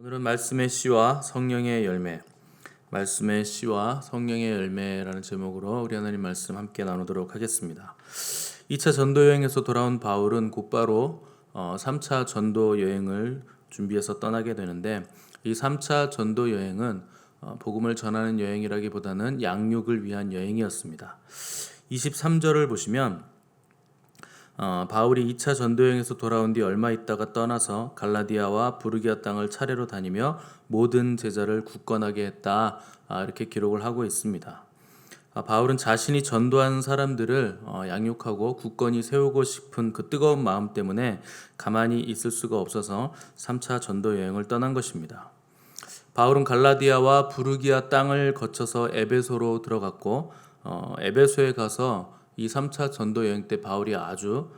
오늘은 말씀의 씨와 성령의 열매, 말씀의 씨와 성령의 열매라는 제목으로 우리 하나님 말씀 함께 나누도록 하겠습니다. 2차 전도 여행에서 돌아온 바울은 곧바로 3차 전도 여행을 준비해서 떠나게 되는데, 이 3차 전도 여행은 복음을 전하는 여행이라기보다는 양육을 위한 여행이었습니다. 23절을 보시면 바울이 2차 전도여행에서 돌아온 뒤 얼마 있다가 떠나서 갈라디아와 부르기아 땅을 차례로 다니며 모든 제자를 굳건하게 했다, 이렇게 기록을 하고 있습니다. 바울은 자신이 전도한 사람들을 양육하고 굳건히 세우고 싶은 그 뜨거운 마음 때문에 가만히 있을 수가 없어서 3차 전도여행을 떠난 것입니다. 바울은 갈라디아와 부르기아 땅을 거쳐서 에베소로 들어갔고, 에베소에 가서 이 3차 전도 여행 때 바울이 아주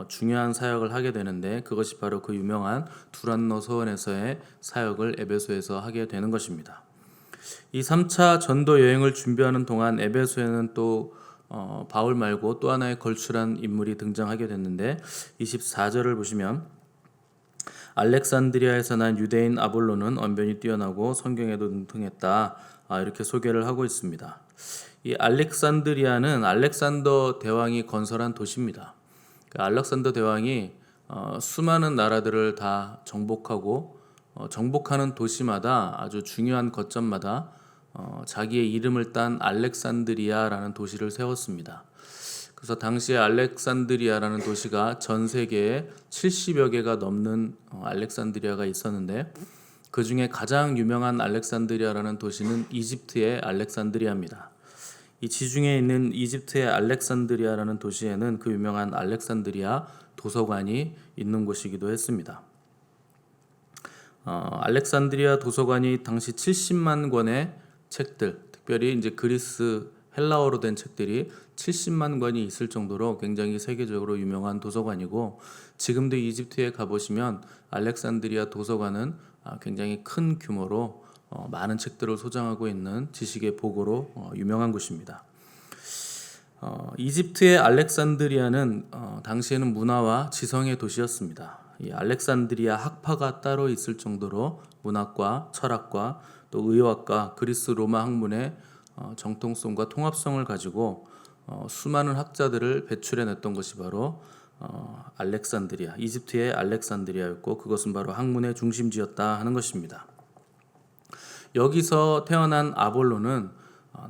중요한 사역을 하게 되는데, 그것이 바로 그 유명한 두란노 서원에서의 사역을 에베소에서 하게 되는 것입니다. 이 3차 전도 여행을 준비하는 동안 에베소에는 또 바울 말고 또 하나의 걸출한 인물이 등장하게 됐는데, 24절을 보시면 알렉산드리아에서 난 유대인 아볼로는 언변이 뛰어나고 성경에도 능통했다, 이렇게 소개를 하고 있습니다. 이 알렉산드리아는 알렉산더 대왕이 건설한 도시입니다. 알렉산더 대왕이 수많은 나라들을 다 정복하고, 정복하는 도시마다 아주 중요한 거점마다 자기의 이름을 딴 알렉산드리아라는 도시를 세웠습니다. 그래서 당시에 알렉산드리아라는 도시가 전 세계에 70여 개가 넘는 알렉산드리아가 있었는데, 그 중에 가장 유명한 알렉산드리아라는 도시는 이집트의 알렉산드리아입니다. 이 지중해에 있는 이집트의 알렉산드리아라는 도시에는 그 유명한 알렉산드리아 도서관이 있는 곳이기도 했습니다. 알렉산드리아 도서관이 당시 70만 권의 책들, 특별히 이제 그리스 헬라어로 된 책들이 70만 권이 있을 정도로 굉장히 세계적으로 유명한 도서관이고, 지금도 이집트에 가보시면 알렉산드리아 도서관은 굉장히 큰 규모로 많은 책들을 소장하고 있는 지식의 보고로 유명한 곳입니다. 이집트의 알렉산드리아는 당시에는 문화와 지성의 도시였습니다. 이 알렉산드리아 학파가 따로 있을 정도로 문학과 철학과 또 의학과 그리스 로마 학문의 정통성과 통합성을 가지고 수많은 학자들을 배출해냈던 것이 바로 알렉산드리아, 이집트의 알렉산드리아였고, 그것은 바로 학문의 중심지였다 하는 것입니다. 여기서 태어난 아볼로는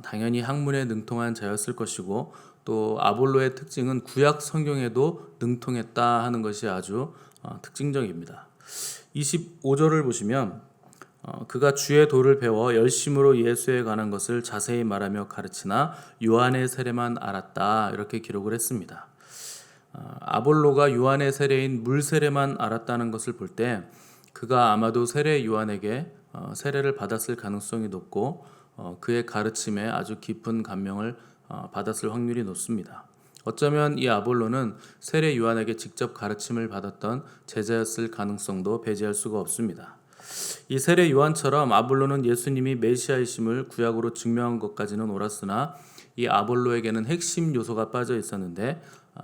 당연히 학문에 능통한 자였을 것이고, 또 아볼로의 특징은 구약 성경에도 능통했다 하는 것이 아주 특징적입니다. 25절을 보시면 그가 주의 도를 배워 열심으로 예수에 관한 것을 자세히 말하며 가르치나 요한의 세례만 알았다, 이렇게 기록을 했습니다. 아볼로가 요한의 세례인 물 세례만 알았다는 것을 볼 때 그가 아마도 세례 요한에게 세례를 받았을 가능성이 높고, 그의 가르침에 아주 깊은 감명을 받았을 확률이 높습니다. 어쩌면 이 아볼로는 세례 요한에게 직접 가르침을 받았던 제자였을 가능성도 배제할 수가 없습니다. 이 세례 요한처럼 아볼로는 예수님이 메시아이심을 구약으로 증명한 것까지는 옳았으나, 이 아볼로에게는 핵심 요소가 빠져 있었는데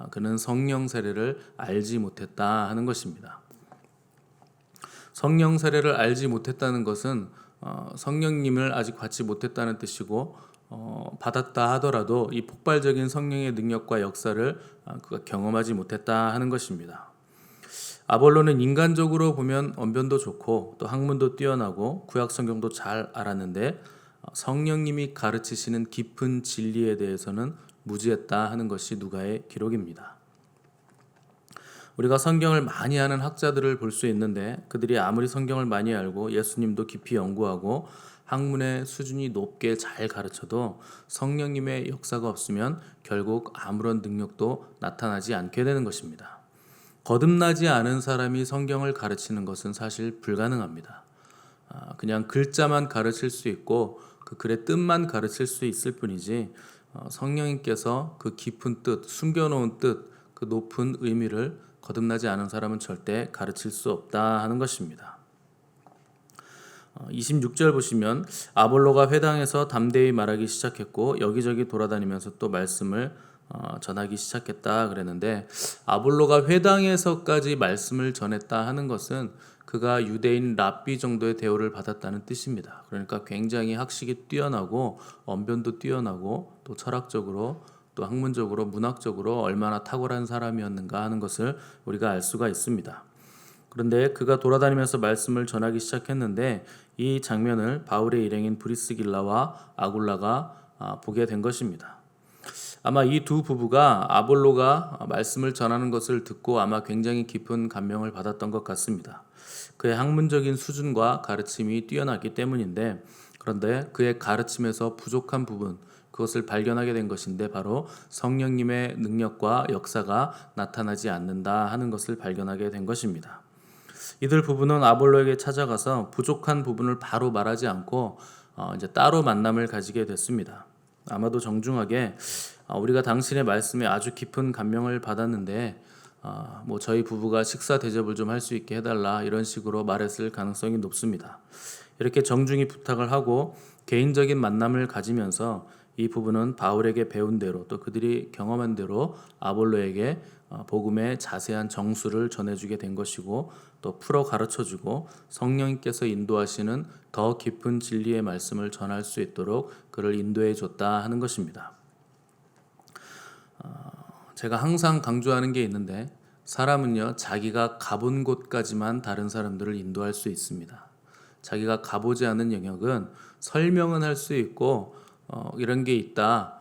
그는 성령 세례를 알지 못했다 하는 것입니다. 성령 세례를 알지 못했다는 것은 성령님을 아직 받지 못했다는 뜻이고, 받았다 하더라도 이 폭발적인 성령의 능력과 역사를 그가 경험하지 못했다 하는 것입니다. 아볼로는 인간적으로 보면 언변도 좋고 또 학문도 뛰어나고 구약 성경도 잘 알았는데, 성령님이 가르치시는 깊은 진리에 대해서는 무지했다 하는 것이 누가의 기록입니다. 우리가 성경을 많이 아는 학자들을 볼 수 있는데, 그들이 아무리 성경을 많이 알고 예수님도 깊이 연구하고 학문의 수준이 높게 잘 가르쳐도 성령님의 역사가 없으면 결국 아무런 능력도 나타나지 않게 되는 것입니다. 거듭나지 않은 사람이 성경을 가르치는 것은 사실 불가능합니다. 그냥 글자만 가르칠 수 있고 그 글의 뜻만 가르칠 수 있을 뿐이지, 성령님께서 그 깊은 뜻, 숨겨놓은 뜻, 그 높은 의미를 거듭나지 않은 사람은 절대 가르칠 수 없다 하는 것입니다. 26절 보시면 아볼로가 회당에서 담대히 말하기 시작했고 여기저기 돌아다니면서 또 말씀을 전하기 시작했다 그랬는데, 아볼로가 회당에서까지 말씀을 전했다 하는 것은 그 그가 유대인 랍비 정도의 대우를 받았다는 뜻입니다. 그러니까 굉장히 학식이 뛰어나고 언변도 뛰어나고 또 철학적으로 또 학문적으로 문학적으로 얼마나 탁월한 사람이었는가 하는 것을 우리가 알 수가 있습니다. 그런데 그가 돌아다니면서 말씀을 전하기 시작했는데 이 장면을 바울의 일행인 브리스길라와 아굴라가 보게 된 것입니다. 아마 이 두 부부가 아볼로가 말씀을 전하는 것을 듣고 아마 굉장히 깊은 감명을 받았던 것 같습니다. 그의 학문적인 수준과 가르침이 뛰어났기 때문인데, 그런데 그의 가르침에서 부족한 부분, 그것을 발견하게 된 것인데 바로 성령님의 능력과 역사가 나타나지 않는다 하는 것을 발견하게 된 것입니다. 이들 부부는 아볼로에게 찾아가서 부족한 부분을 바로 말하지 않고 이제 따로 만남을 가지게 됐습니다. 아마도 정중하게 우리가 당신의 말씀에 아주 깊은 감명을 받았는데 뭐 저희 부부가 식사 대접을 좀 할 수 있게 해달라 이런 식으로 말했을 가능성이 높습니다. 이렇게 정중히 부탁을 하고 개인적인 만남을 가지면서 이 부부는 바울에게 배운 대로 또 그들이 경험한 대로 아볼로에게 복음의 자세한 정수를 전해주게 된 것이고 또 풀어 가르쳐주고 성령님께서 인도하시는 더 깊은 진리의 말씀을 전할 수 있도록 그를 인도해 줬다 하는 것입니다. 제가 항상 강조하는 게 있는데 사람은요 자기가 가본 곳까지만 다른 사람들을 인도할 수 있습니다. 자기가 가보지 않은 영역은 설명은 할 수 있고 이런 게 있다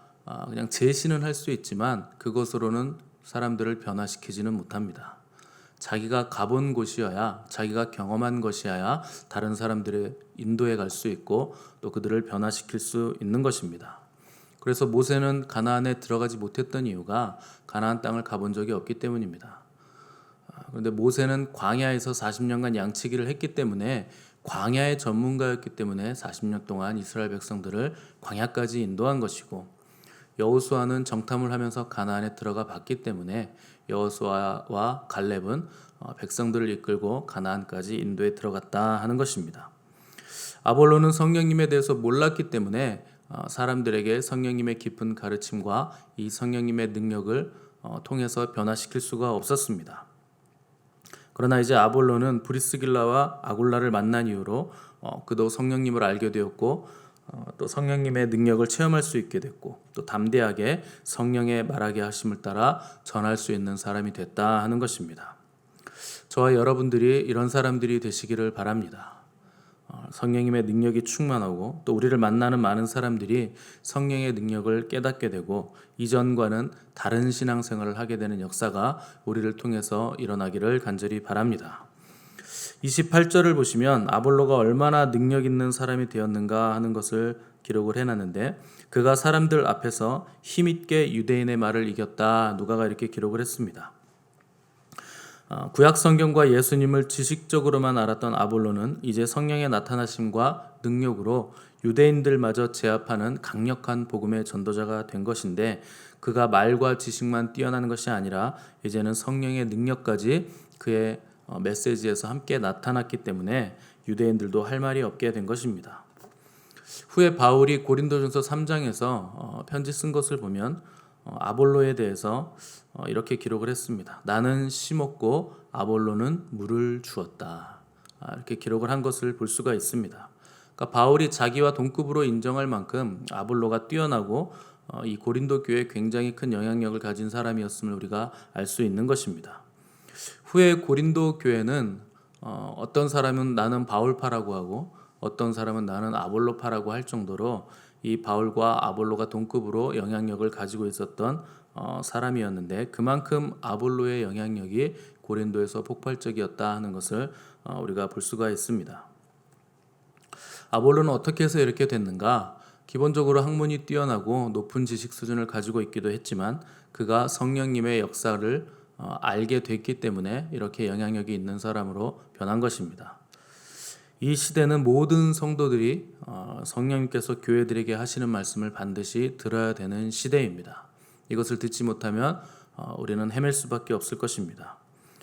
그냥 제시는 할 수 있지만 그것으로는 사람들을 변화시키지는 못합니다. 자기가 가본 곳이어야 자기가 경험한 것이어야 다른 사람들의 인도에 갈 수 있고 또 그들을 변화시킬 수 있는 것입니다. 그래서 모세는 가나안에 들어가지 못했던 이유가 가나안 땅을 가본 적이 없기 때문입니다. 그런데 모세는 광야에서 40년간 양치기를 했기 때문에 광야의 전문가였기 때문에 40년 동안 이스라엘 백성들을 광야까지 인도한 것이고 여호수아는 정탐을 하면서 가나안에 들어가 봤기 때문에 여호수아와 갈렙은 백성들을 이끌고 가나안까지 인도에 들어갔다 하는 것입니다. 아볼로는 성령님에 대해서 몰랐기 때문에 사람들에게 성령님의 깊은 가르침과 이 성령님의 능력을 통해서 변화시킬 수가 없었습니다. 그러나 이제 아볼로는 브리스길라와 아굴라를 만난 이후로 그도 성령님을 알게 되었고 또 성령님의 능력을 체험할 수 있게 됐고 또 담대하게 성령의 말하게 하심을 따라 전할 수 있는 사람이 됐다 하는 것입니다. 저와 여러분들이 이런 사람들이 되시기를 바랍니다. 성령님의 능력이 충만하고 또 우리를 만나는 많은 사람들이 성령의 능력을 깨닫게 되고 이전과는 다른 신앙생활을 하게 되는 역사가 우리를 통해서 일어나기를 간절히 바랍니다. 28절을 보시면 아볼로가 얼마나 능력 있는 사람이 되었는가 하는 것을 기록을 해놨는데 그가 사람들 앞에서 힘있게 유대인의 말을 이겼다 누가가 이렇게 기록을 했습니다. 구약 성경과 예수님을 지식적으로만 알았던 아볼로는 이제 성령의 나타나심과 능력으로 유대인들마저 제압하는 강력한 복음의 전도자가 된 것인데 그가 말과 지식만 뛰어나는 것이 아니라 이제는 성령의 능력까지 그의 메시지에서 함께 나타났기 때문에 유대인들도 할 말이 없게 된 것입니다. 후에 바울이 고린도전서 3장에서 편지 쓴 것을 보면 아볼로에 대해서 이렇게 기록을 했습니다. 나는 심었고 아볼로는 물을 주었다. 이렇게 기록을 한 것을 볼 수가 있습니다. 그러니까 바울이 자기와 동급으로 인정할 만큼 아볼로가 뛰어나고 이 고린도 교회에 굉장히 큰 영향력을 가진 사람이었음을 우리가 알 수 있는 것입니다. 후에 고린도 교회는 어떤 사람은 나는 바울파라고 하고 어떤 사람은 나는 아볼로파라고 할 정도로 이 바울과 아볼로가 동급으로 영향력을 가지고 있었던 사람이었는데 그만큼 아볼로의 영향력이 고린도에서 폭발적이었다 하는 것을 우리가 볼 수가 있습니다. 아볼로는 어떻게 해서 이렇게 됐는가? 기본적으로 학문이 뛰어나고 높은 지식 수준을 가지고 있기도 했지만 그가 성령님의 역사를 알게 됐기 때문에 이렇게 영향력이 있는 사람으로 변한 것입니다. 이 시대는 모든 성도들이 성령님께서 교회들에게 하시는 말씀을 반드시 들어야 되는 시대입니다. 이것을 듣지 못하면 우리는 헤맬 수밖에 없을 것입니다.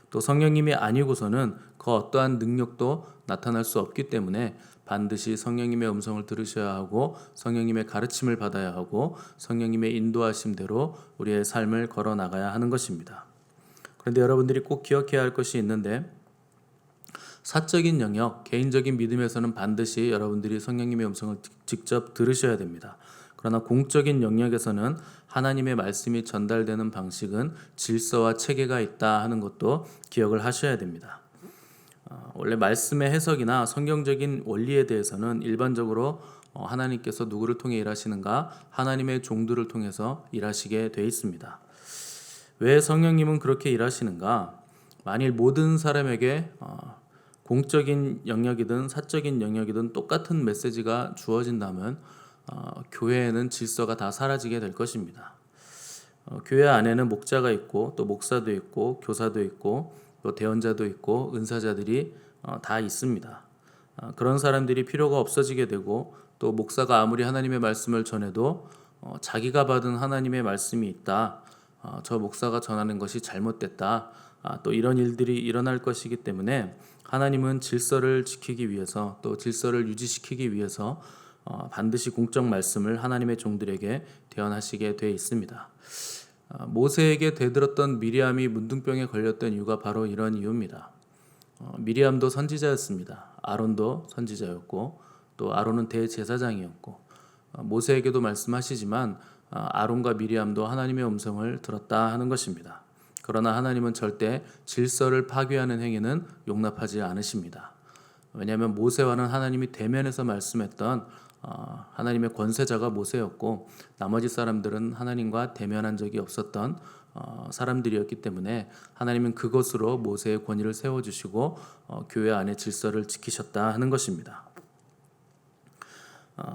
또 성령님이 아니고서는 그 어떠한 능력도 나타날 수 없기 때문에 반드시 성령님의 음성을 들으셔야 하고 성령님의 가르침을 받아야 하고 성령님의 인도하심대로 우리의 삶을 걸어 나가야 하는 것입니다. 그런데 여러분들이 꼭 기억해야 할 것이 있는데 사적인 영역, 개인적인 믿음에서는 반드시 여러분들이 성령님의 음성을 직접 들으셔야 됩니다. 그러나 공적인 영역에서는 하나님의 말씀이 전달되는 방식은 질서와 체계가 있다 하는 것도 기억을 하셔야 됩니다. 원래 말씀의 해석이나 성경적인 원리에 대해서는 일반적으로 하나님께서 누구를 통해 일하시는가? 하나님의 종들을 통해서 일하시게 되어 있습니다. 왜 성령님은 그렇게 일하시는가? 만일 모든 사람에게 공적인 영역이든 사적인 영역이든 똑같은 메시지가 주어진다면 교회에는 질서가 다 사라지게 될 것입니다. 교회 안에는 목자가 있고 또 목사도 있고 교사도 있고 또 대언자도 있고 은사자들이 다 있습니다. 그런 사람들이 필요가 없어지게 되고 또 목사가 아무리 하나님의 말씀을 전해도 자기가 받은 하나님의 말씀이 있다. 저 목사가 전하는 것이 잘못됐다. 또 이런 일들이 일어날 것이기 때문에 하나님은 질서를 지키기 위해서 또 질서를 유지시키기 위해서 반드시 공적 말씀을 하나님의 종들에게 대언하시게 돼 있습니다. 모세에게 대들었던 미리암이 문둥병에 걸렸던 이유가 바로 이런 이유입니다. 미리암도 선지자였습니다. 아론도 선지자였고 또 아론은 대제사장이었고 모세에게도 말씀하시지만 아론과 미리암도 하나님의 음성을 들었다 하는 것입니다. 그러나 하나님은 절대 질서를 파괴하는 행위는 용납하지 않으십니다. 왜냐하면 모세와는 하나님이 대면해서 말씀했던 하나님의 권세자가 모세였고 나머지 사람들은 하나님과 대면한 적이 없었던 사람들이었기 때문에 하나님은 그것으로 모세의 권위를 세워주시고 교회 안의 질서를 지키셨다 하는 것입니다.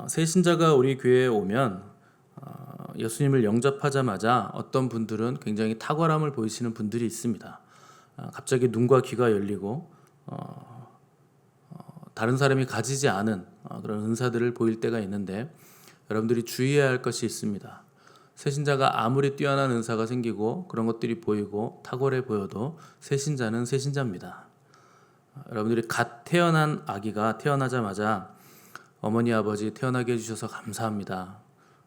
새 신자가 우리 교회에 오면 예수님을 영접하자마자 어떤 분들은 굉장히 탁월함을 보이시는 분들이 있습니다. 갑자기 눈과 귀가 열리고 다른 사람이 가지지 않은 그런 은사들을 보일 때가 있는데 여러분들이 주의해야 할 것이 있습니다. 새신자가 아무리 뛰어난 은사가 생기고 그런 것들이 보이고 탁월해 보여도 새신자는 새신자입니다. 여러분들이 갓 태어난 아기가 태어나자마자 어머니 아버지 태어나게 해주셔서 감사합니다.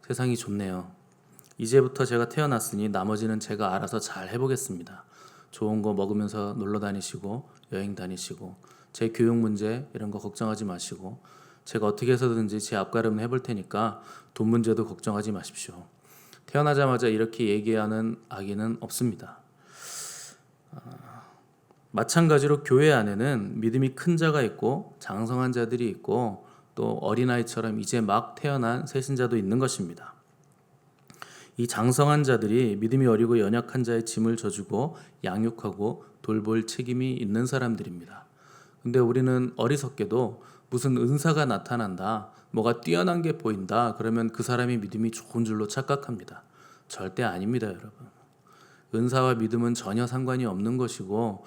세상이 좋네요. 이제부터 제가 태어났으니 나머지는 제가 알아서 잘 해보겠습니다. 좋은 거 먹으면서 놀러 다니시고 여행 다니시고 제 교육 문제 이런 거 걱정하지 마시고 제가 어떻게 해서든지 제 앞가림을 해볼 테니까 돈 문제도 걱정하지 마십시오. 태어나자마자 이렇게 얘기하는 아기는 없습니다. 마찬가지로 교회 안에는 믿음이 큰 자가 있고 장성한 자들이 있고 또 어린아이처럼 이제 막 태어난 새신자도 있는 것입니다. 이 장성한 자들이 믿음이 어리고 연약한 자의 짐을 져주고 양육하고 돌볼 책임이 있는 사람들입니다. 근데 우리는 어리석게도 무슨 은사가 나타난다, 뭐가 뛰어난 게 보인다, 그러면 그 사람이 믿음이 좋은 줄로 착각합니다. 절대 아닙니다, 여러분. 은사와 믿음은 전혀 상관이 없는 것이고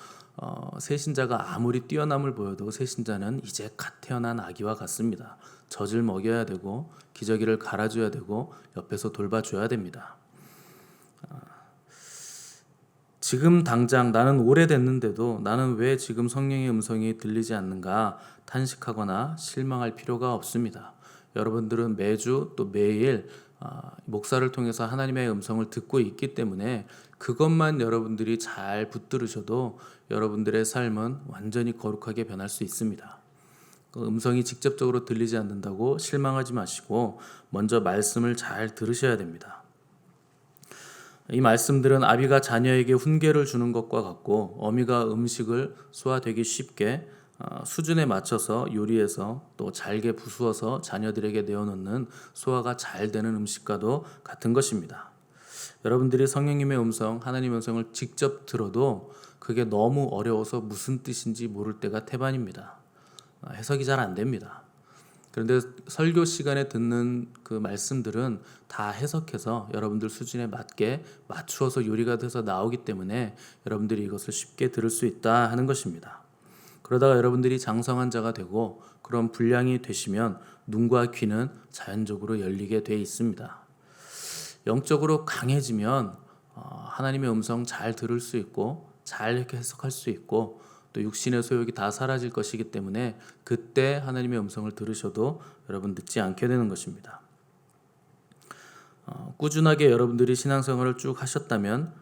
새신자가 아무리 뛰어남을 보여도 새신자는 이제 갓 태어난 아기와 같습니다. 젖을 먹여야 되고 기저귀를 갈아줘야 되고 옆에서 돌봐줘야 됩니다. 지금 당장 나는 오래됐는데도 나는 왜 지금 성령의 음성이 들리지 않는가 탄식하거나 실망할 필요가 없습니다. 여러분들은 매주 또 매일 목사를 통해서 하나님의 음성을 듣고 있기 때문에 그것만 여러분들이 잘 붙들으셔도 여러분들의 삶은 완전히 거룩하게 변할 수 있습니다. 그 음성이 직접적으로 들리지 않는다고 실망하지 마시고 먼저 말씀을 잘 들으셔야 됩니다. 이 말씀들은 아비가 자녀에게 훈계를 주는 것과 같고 어미가 음식을 소화되기 쉽게 수준에 맞춰서 요리해서 또 잘게 부수어서 자녀들에게 내어놓는 소화가 잘 되는 음식과도 같은 것입니다. 여러분들이 성령님의 음성, 하나님의 음성을 직접 들어도 그게 너무 어려워서 무슨 뜻인지 모를 때가 태반입니다. 해석이 잘 안 됩니다. 그런데 설교 시간에 듣는 그 말씀들은 다 해석해서 여러분들 수준에 맞게 맞추어서 요리가 돼서 나오기 때문에 여러분들이 이것을 쉽게 들을 수 있다 하는 것입니다. 그러다가 여러분들이 장성한 자가 되고 그런 분량이 되시면 눈과 귀는 자연적으로 열리게 돼 있습니다. 영적으로 강해지면 하나님의 음성 잘 들을 수 있고 잘 해석할 수 있고 또 육신의 소욕이 다 사라질 것이기 때문에 그때 하나님의 음성을 들으셔도 여러분 늦지 않게 되는 것입니다. 꾸준하게 여러분들이 신앙생활을 쭉 하셨다면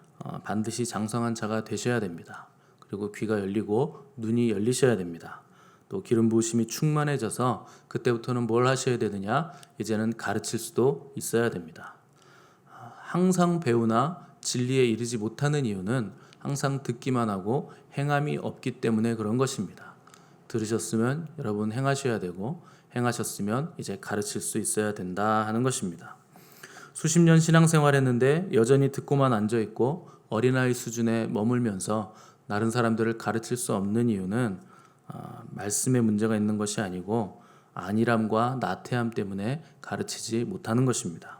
반드시 장성한 자가 되셔야 됩니다. 그리고 귀가 열리고 눈이 열리셔야 됩니다. 또 기름 부으심이 충만해져서 그때부터는 뭘 하셔야 되느냐? 이제는 가르칠 수도 있어야 됩니다. 항상 배우나 진리에 이르지 못하는 이유는 항상 듣기만 하고 행함이 없기 때문에 그런 것입니다. 들으셨으면 여러분 행하셔야 되고 행하셨으면 이제 가르칠 수 있어야 된다 하는 것입니다. 수십 년 신앙생활했는데 여전히 듣고만 앉아있고 어린아이 수준에 머물면서 다른 사람들을 가르칠 수 없는 이유는 말씀에 문제가 있는 것이 아니고 안일함과 나태함 때문에 가르치지 못하는 것입니다.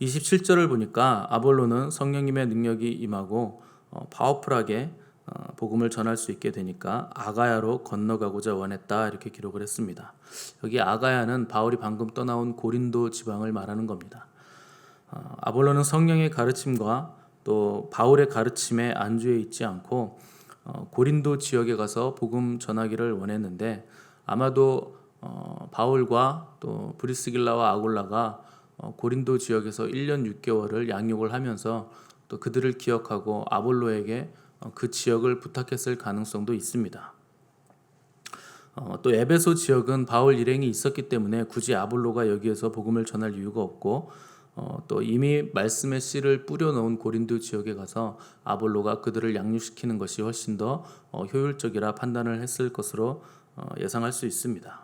27절을 보니까 아볼로는 성령님의 능력이 임하고 파워풀하게 복음을 전할 수 있게 되니까 아가야로 건너가고자 원했다 이렇게 기록을 했습니다. 여기 아가야는 바울이 방금 떠나온 고린도 지방을 말하는 겁니다. 아볼로는 성령의 가르침과 또 바울의 가르침에 안주해 있지 않고 고린도 지역에 가서 복음 전하기를 원했는데 아마도 바울과 또 브리스길라와 아굴라가 고린도 지역에서 1년 6개월을 양육을 하면서 또 그들을 기억하고 아볼로에게 그 지역을 부탁했을 가능성도 있습니다. 또 에베소 지역은 바울 일행이 있었기 때문에 굳이 아볼로가 여기에서 복음을 전할 이유가 없고 또 이미 말씀의 씨를 뿌려놓은 고린도 지역에 가서 아볼로가 그들을 양육시키는 것이 훨씬 더 효율적이라 판단을 했을 것으로 예상할 수 있습니다.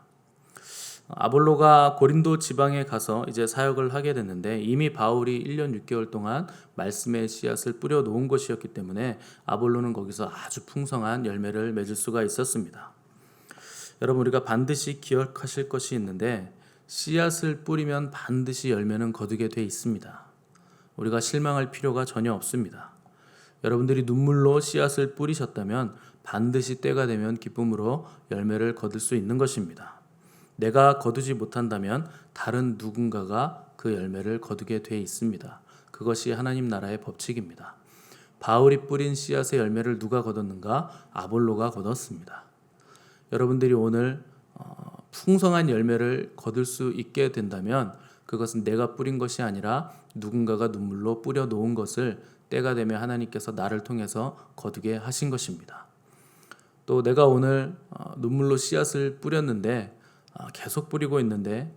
아볼로가 고린도 지방에 가서 이제 사역을 하게 됐는데 이미 바울이 1년 6개월 동안 말씀의 씨앗을 뿌려 놓은 것이었기 때문에 아볼로는 거기서 아주 풍성한 열매를 맺을 수가 있었습니다. 여러분 우리가 반드시 기억하실 것이 있는데 씨앗을 뿌리면 반드시 열매는 거두게 돼 있습니다. 우리가 실망할 필요가 전혀 없습니다. 여러분들이 눈물로 씨앗을 뿌리셨다면 반드시 때가 되면 기쁨으로 열매를 거둘 수 있는 것입니다. 내가 거두지 못한다면 다른 누군가가 그 열매를 거두게 돼 있습니다. 그것이 하나님 나라의 법칙입니다. 바울이 뿌린 씨앗의 열매를 누가 거뒀는가? 아볼로가 거뒀습니다. 여러분들이 오늘 풍성한 열매를 거둘 수 있게 된다면 그것은 내가 뿌린 것이 아니라 누군가가 눈물로 뿌려 놓은 것을 때가 되면 하나님께서 나를 통해서 거두게 하신 것입니다. 또 내가 오늘 눈물로 씨앗을 뿌렸는데 계속 뿌리고 있는데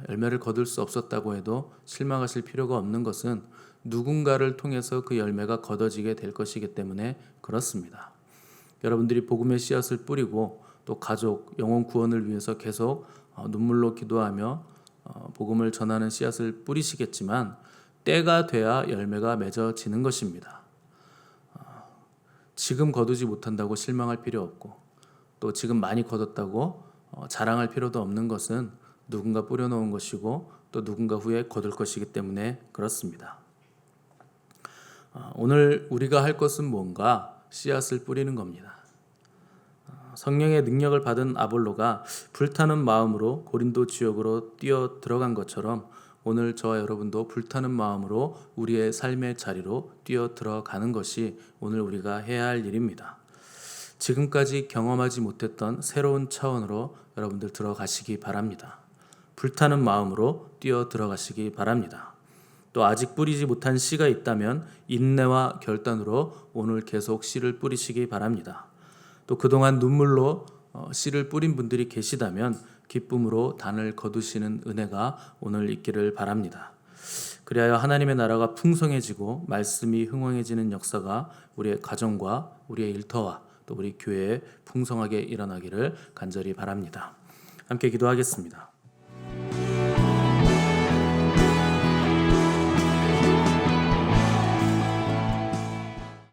열매를 거둘 수 없었다고 해도 실망하실 필요가 없는 것은 누군가를 통해서 그 열매가 거둬지게 될 것이기 때문에 그렇습니다. 여러분들이 복음의 씨앗을 뿌리고 또 가족, 영혼 구원을 위해서 계속 눈물로 기도하며 복음을 전하는 씨앗을 뿌리시겠지만 때가 돼야 열매가 맺어지는 것입니다. 지금 거두지 못한다고 실망할 필요 없고 또 지금 많이 거뒀다고 자랑할 필요도 없는 것은 누군가 뿌려놓은 것이고 또 누군가 후에 거둘 것이기 때문에 그렇습니다. 오늘 우리가 할 것은 뭔가 씨앗을 뿌리는 겁니다. 성령의 능력을 받은 아볼로가 불타는 마음으로 고린도 지역으로 뛰어 들어간 것처럼 오늘 저와 여러분도 불타는 마음으로 우리의 삶의 자리로 뛰어 들어가는 것이 오늘 우리가 해야 할 일입니다. 지금까지 경험하지 못했던 새로운 차원으로 여러분들 들어가시기 바랍니다. 불타는 마음으로 뛰어 들어가시기 바랍니다. 또 아직 뿌리지 못한 씨가 있다면 인내와 결단으로 오늘 계속 씨를 뿌리시기 바랍니다. 또 그동안 눈물로 씨를 뿌린 분들이 계시다면 기쁨으로 단을 거두시는 은혜가 오늘 있기를 바랍니다. 그리하여 하나님의 나라가 풍성해지고 말씀이 흥왕해지는 역사가 우리의 가정과 우리의 일터와 또 우리 교회에 풍성하게 일어나기를 간절히 바랍니다. 함께 기도하겠습니다.